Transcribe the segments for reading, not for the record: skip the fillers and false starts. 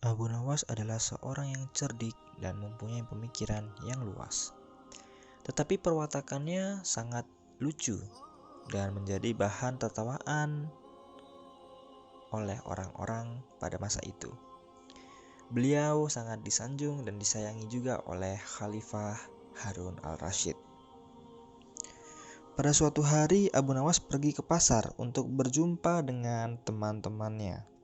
Abu Nawas adalah seorang yang cerdik dan mempunyai pemikiran yang luas. Tetapi perwatakannya sangat lucu dan menjadi bahan tertawaan oleh orang-orang pada masa itu. Beliau sangat disanjung dan disayangi juga oleh Khalifah Harun al-Rasyid. Pada suatu hari, Abu Nawas pergi ke pasar untuk berjumpa dengan teman-temannya.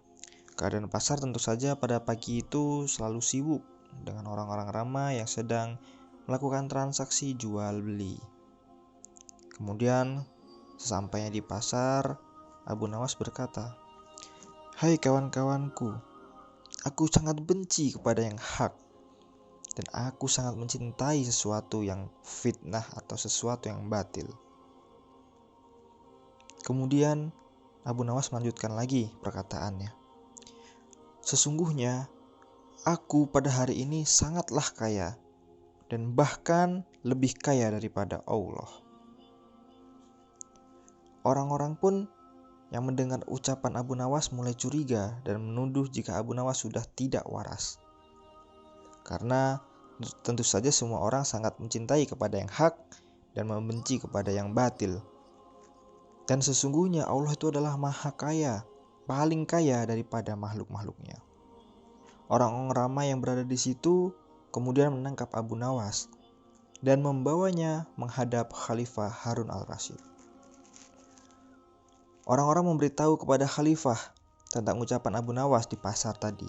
Keadaan pasar tentu saja pada pagi itu selalu sibuk dengan orang-orang ramai yang sedang melakukan transaksi jual beli. Kemudian, sesampainya di pasar, Abu Nawas berkata, "Hai kawan-kawanku, aku sangat benci kepada yang hak, dan aku sangat mencintai sesuatu yang fitnah atau sesuatu yang batil." Kemudian, Abu Nawas melanjutkan lagi perkataannya. "Sesungguhnya, aku pada hari ini sangatlah kaya, dan bahkan lebih kaya daripada Allah." Orang-orang pun yang mendengar ucapan Abu Nawas mulai curiga dan menuduh jika Abu Nawas sudah tidak waras. Karena tentu saja semua orang sangat mencintai kepada yang hak dan membenci kepada yang batil. Dan sesungguhnya Allah itu adalah maha kaya, paling kaya daripada makhluk-makhluknya. Orang-orang ramai yang berada di situ kemudian menangkap Abu Nawas dan membawanya menghadap Khalifah Harun al-Rasyid. Orang-orang memberitahu kepada Khalifah tentang ucapan Abu Nawas di pasar tadi.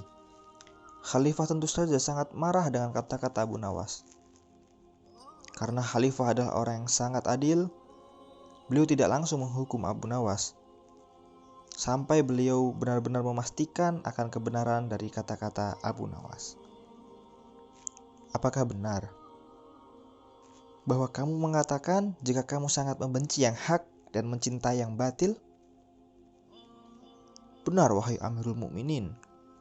Khalifah tentu saja sangat marah dengan kata-kata Abu Nawas. Karena Khalifah adalah orang yang sangat adil, beliau tidak langsung menghukum Abu Nawas sampai beliau benar-benar memastikan akan kebenaran dari kata-kata Abu Nawas. "Apakah benar bahwa kamu mengatakan jika kamu sangat membenci yang hak dan mencintai yang batil?" "Benar, wahai Amirul Mukminin,"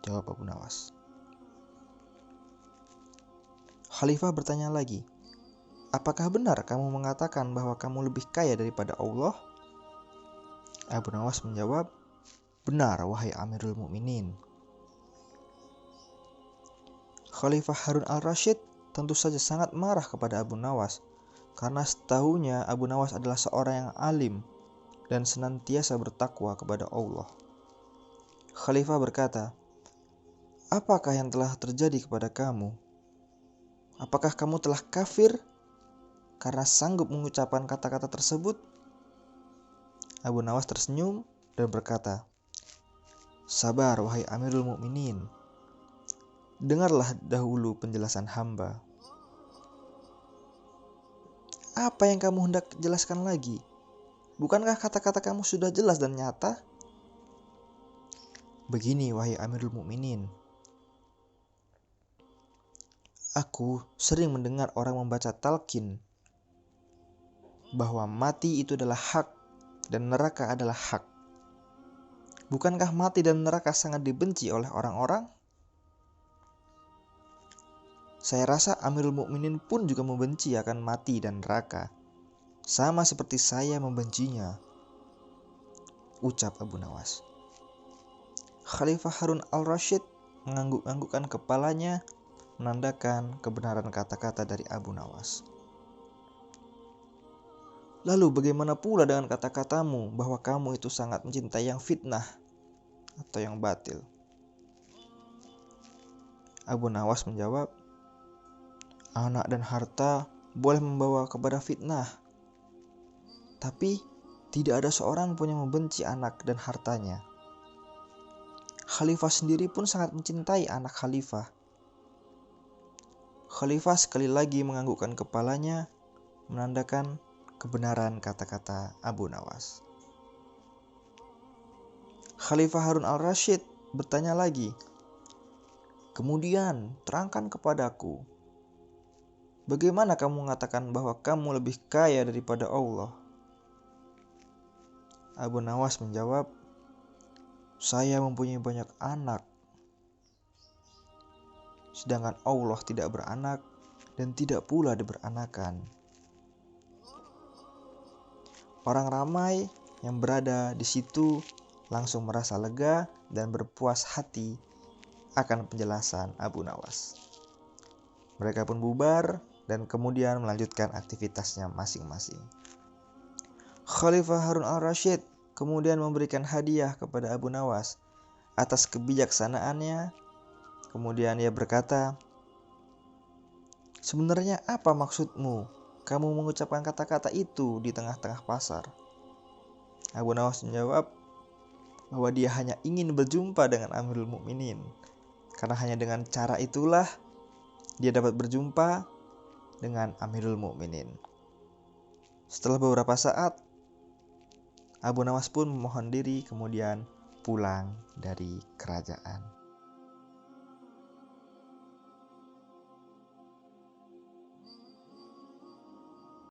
jawab Abu Nawas. Khalifah bertanya lagi, "Apakah benar kamu mengatakan bahwa kamu lebih kaya daripada Allah?" Abu Nawas menjawab, "Benar, wahai Amirul Mukminin." Khalifah Harun al-Rasyid tentu saja sangat marah kepada Abu Nawas karena setahunya Abu Nawas adalah seorang yang alim dan senantiasa bertakwa kepada Allah. Khalifah berkata, "Apakah yang telah terjadi kepada kamu? Apakah kamu telah kafir karena sanggup mengucapkan kata-kata tersebut?" Abu Nawas tersenyum dan berkata, "Sabar, wahai Amirul Mukminin. Dengarlah dahulu penjelasan hamba." "Apa yang kamu hendak jelaskan lagi? Bukankah kata-kata kamu sudah jelas dan nyata?" "Begini, wahai Amirul Mukminin. Aku sering mendengar orang membaca talqin bahwa mati itu adalah hak dan neraka adalah hak. Bukankah mati dan neraka sangat dibenci oleh orang-orang? Saya rasa Amirul Mukminin pun juga membenci akan mati dan neraka, sama seperti saya membencinya," ucap Abu Nawas. Khalifah Harun al-Rasyid mengangguk-anggukkan kepalanya, menandakan kebenaran kata-kata dari Abu Nawas. "Lalu bagaimana pula dengan kata-katamu bahwa kamu itu sangat mencintai yang fitnah atau yang batil?" Abu Nawas menjawab, "Anak dan harta boleh membawa kepada fitnah, tapi tidak ada seorang pun yang membenci anak dan hartanya. Khalifah sendiri pun sangat mencintai anak Khalifah." Khalifah sekali lagi menganggukkan kepalanya, menandakan kebenaran kata-kata Abu Nawas. Khalifah Harun al-Rasyid bertanya lagi, "Kemudian terangkan kepadaku, bagaimana kamu mengatakan bahwa kamu lebih kaya daripada Allah?" Abu Nawas menjawab, "Saya mempunyai banyak anak, sedangkan Allah tidak beranak dan tidak pula diberanakan." Orang ramai yang berada di situ langsung merasa lega dan berpuas hati akan penjelasan Abu Nawas. Mereka pun bubar dan kemudian melanjutkan aktivitasnya masing-masing. Khalifah Harun al-Rasyid kemudian memberikan hadiah kepada Abu Nawas atas kebijaksanaannya. Kemudian ia berkata, "Sebenarnya apa maksudmu? Kamu mengucapkan kata-kata itu di tengah-tengah pasar." Abu Nawas menjawab bahwa dia hanya ingin berjumpa dengan Amirul Mukminin, karena hanya dengan cara itulah dia dapat berjumpa dengan Amirul Mukminin. Setelah beberapa saat, Abu Nawas pun memohon diri kemudian pulang dari kerajaan.